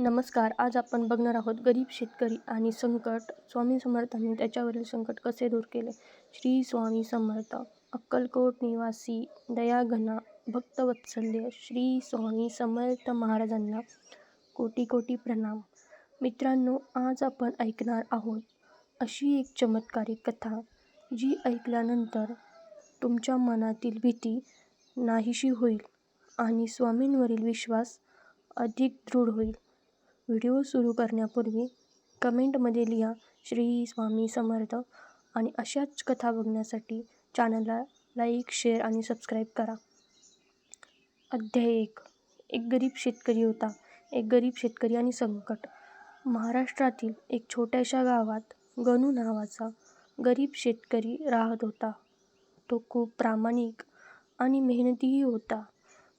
नमस्कार. आज आपण बघणार आहोत गरीब शेतकरी आणि संकट. स्वामी समर्थांनी त्याच्यावरील संकट कसे दूर केले. श्री स्वामी समर्थ. अक्कलकोट निवासी दयाघना भक्तवत्सल्य श्री स्वामी समर्थ महाराजांना कोटी कोटी प्रणाम. मित्रांनो, आज आपण ऐकणार आहोत अशी एक चमत्कारिक कथा जी ऐकल्यानंतर तुमच्या मनातील भीती नाहीशी होईल आणि स्वामींवरील विश्वास अधिक दृढ होईल. व्हिडिओ सुरू करण्यापूर्वी कमेंटमध्ये लिहा श्री स्वामी समर्थ आणि अशाच कथा बघण्यासाठी चॅनलला लाईक, शेअर आणि सबस्क्राईब करा. अध्याय 1. एक गरीब शेतकरी होता. एक गरीब शेतकरी आणि संकट. महाराष्ट्रातील एक छोट्याशा गावात गणू नावाचा गरीब शेतकरी राहत होता. तो खूप प्रामाणिक आणि मेहनतीही होता.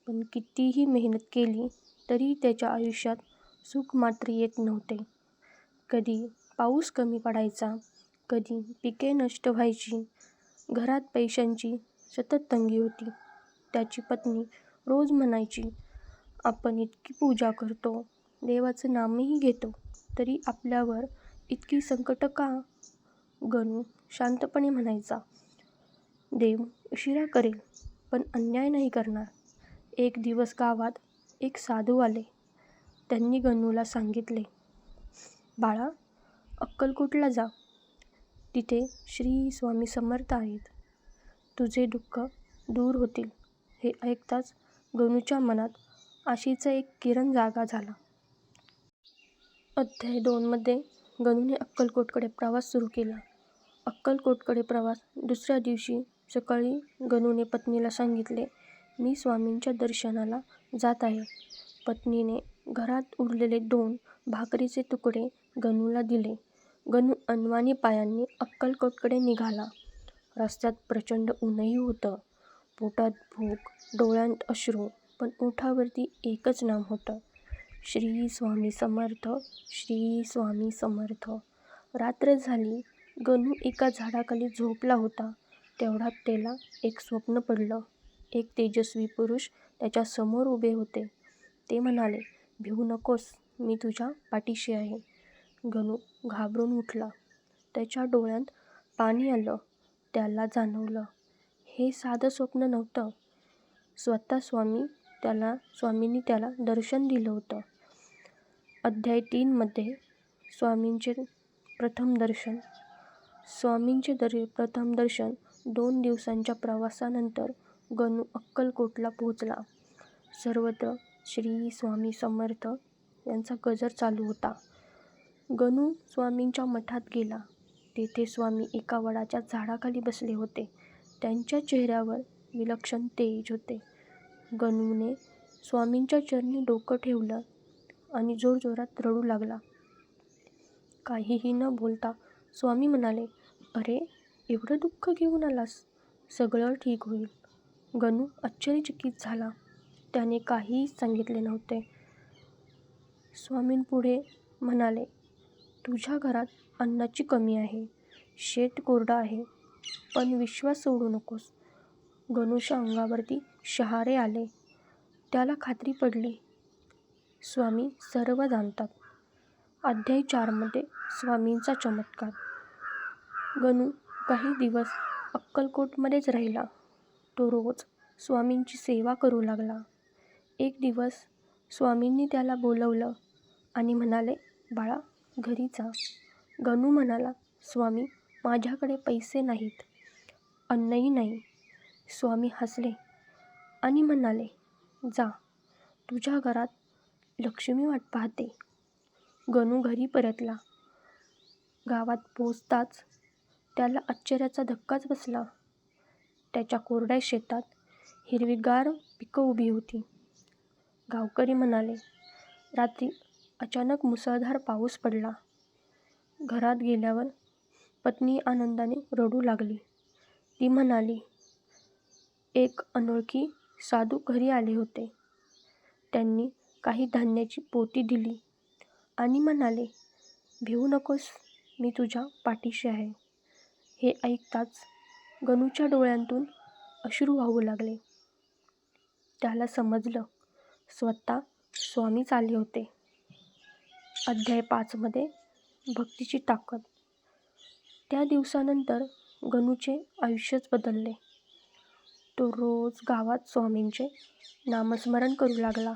पण कितीही मेहनत केली तरी त्याच्या आयुष्यात सुख मात्र येत नव्हते. कधी पाऊस कमी पडायचा, कधी पिके नष्ट व्हायची, घरात पैशांची सतत तंगी होती. त्याची पत्नी रोज म्हणायची, आपण इतकी पूजा करतो, देवाचं नामही घेतो, तरी आपल्यावर इतकी संकटं का? गणू शांतपणे म्हणायचा, देव उशिरा करेल पण अन्याय नाही करणार. एक दिवस गावात एक साधू आले. त्यांनी गणूला सांगितले, बाळा, अक्कलकोटला जा. तिथे श्री स्वामी समर्थ आहेत. तुझे दुःख दूर होतील. हे ऐकताच गणूच्या मनात आशेचा एक किरण जागा झाला. अध्याय 2 मध्ये गणूने अक्कलकोटकडे प्रवास सुरू केला. अक्कलकोटकडे प्रवास. दुसऱ्या दिवशी सकाळी गणूने पत्नीला सांगितले, मी स्वामींच्या दर्शनाला जात आहे. पत्नीने घरात उरलेले 2 भाकरीचे तुकडे गणूला दिले. गणू अनवाणी पायांनी अक्कलकोटकडे निघाला. रस्त्यात प्रचंड ऊनही होतं. पोटात भूक, डोळ्यांत अश्रू, पण ओठावरती एकच नाम होतं, श्री स्वामी समर्थ, श्री स्वामी समर्थ. रात्र झाली. गणू एका झाडाखाली झोपला होता. तेवढ्यात त्याला एक स्वप्न पडलं. एक तेजस्वी पुरुष त्याच्या समोर उभे होते. ते म्हणाले, भिवू नकोस, मी तुझ्या पाठीशी आहे. गणू घाबरून उठला. त्याच्या डोळ्यांत पाणी आलं. त्याला जाणवलं, हे साधं स्वप्न नव्हतं. स्वतः स्वामींनी त्याला दर्शन दिलं होतं. अध्याय 3 मध्ये स्वामींचे प्रथम दर्शन. प्रथम दर्शन. 2 दिवसांच्या प्रवासानंतर गणू अक्कलकोटला पोहोचला. सर्वत्र श्री स्वामी समर्थ यांचा गजर चालू होता. गणू स्वामींच्या मठात गेला. तेथे स्वामी एका वडाच्या झाडाखाली बसले होते. त्यांच्या चेहऱ्यावर विलक्षण तेज होते. गणूने स्वामींच्या चरणी डोकं ठेवलं आणि जोरजोरात रडू लागला. काहीही न बोलता स्वामी म्हणाले, अरे, एवढं दुःख घेऊन आलास? सगळं ठीक होईल. गणू आश्चर्यचकित झाला. त्याने काहीही सांगितले नव्हते. स्वामींपुढे म्हणाले, तुझ्या घरात अन्नाची कमी आहे, शेत कोरडं आहे, पण विश्वास सोडू नकोस. गणूच्या अंगावरती शहारे आले. त्याला खात्री पडली, स्वामी सर्व जाणतात. अध्याय 4 मध्ये स्वामींचा चमत्कार. गणू काही दिवस अक्कलकोटमध्येच राहिला. तो रोज स्वामींची सेवा करू लागला. एक दिवस स्वामींनी त्याला बोलवलं आणि म्हणाले, बाळा, घरी जा. गणू म्हणाला, स्वामी, माझ्याकडे पैसे नाहीत, अन्नही नाही. स्वामी हसले आणि म्हणाले, जा, तुझ्या घरात लक्ष्मी वाट पाहते. गणू घरी परतला. गावात पोहोचताच त्याला आश्चर्याचा धक्काच बसला. त्याच्या कोरड्या शेतात हिरवीगार पिकं उभी होती. गावकरी म्हणाले, रात्री अचानक मुसळधार पाऊस पडला. घरात गेल्यावर पत्नी आनंदाने रडू लागली. ती म्हणाली, एक अनोळखी साधू घरी आले होते. त्यांनी काही धान्याची पोती दिली आणि म्हणाले, भिवू नकोस, मी तुझ्या पाठीशी आहे. हे ऐकताच गणूच्या डोळ्यांतून अश्रू वाहू लागले. त्याला समजलं, स्वतः स्वामीच आले होते. अध्याय 5मध्ये भक्तीची ताकद. त्या दिवसानंतर गणूचे आयुष्यच बदलले. तो रोज गावात स्वामींचे नामस्मरण करू लागला.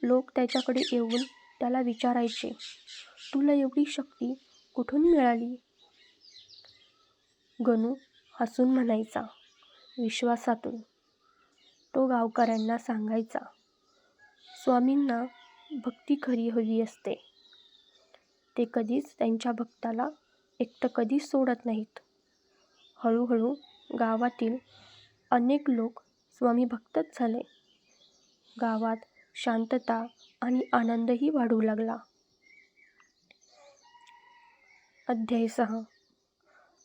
लोक त्याच्याकडे येऊन त्याला विचारायचे, तुला एवढी शक्ती कुठून मिळाली? गणू हसून म्हणायचा, विश्वासातून. तो गावकऱ्यांना सांगायचा, स्वामींना भक्ती खरी हवी असते. ते कधीच त्यांच्या भक्ताला एकटं कधीच सोडत नाहीत. हळूहळू गावातील अनेक लोक स्वामी भक्तच झाले. गावात शांतता आणि आनंदही वाढू लागला. अध्याय 6.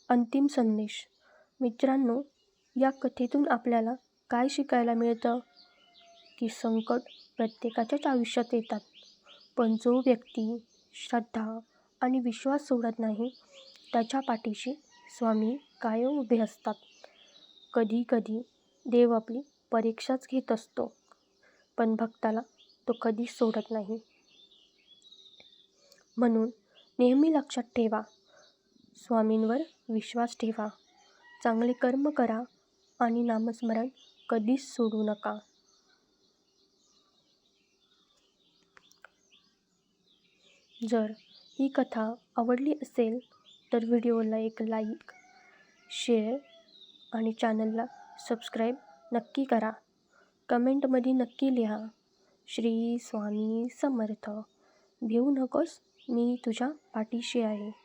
अंतिम संदेश. मित्रांनो, या कथेतून आपल्याला काय शिकायला मिळतं? की संकट प्रत्येकाच्याच आयुष्यात येतात, पण जो व्यक्ती श्रद्धा आणि विश्वास सोडत नाही, त्याच्या पाठीशी स्वामी कायम उभे असतात. कधी कधी देव आपली परीक्षाच घेत असतो, पण भक्ताला तो कधीच सोडत नाही. म्हणून नेहमी लक्षात ठेवा, स्वामींवर विश्वास ठेवा, चांगले कर्म करा आणि नामस्मरण कधीच सोडू नका. जर ही कथा आवडली असेल तर व्हिडिओला एक लाईक, शेअर आणि चॅनलला सबस्क्राईब नक्की करा. कमेंटमध्ये नक्की लिहा, श्री स्वामी समर्थ. भिवू नकोस, मी तुझ्या पाठीशी आहे.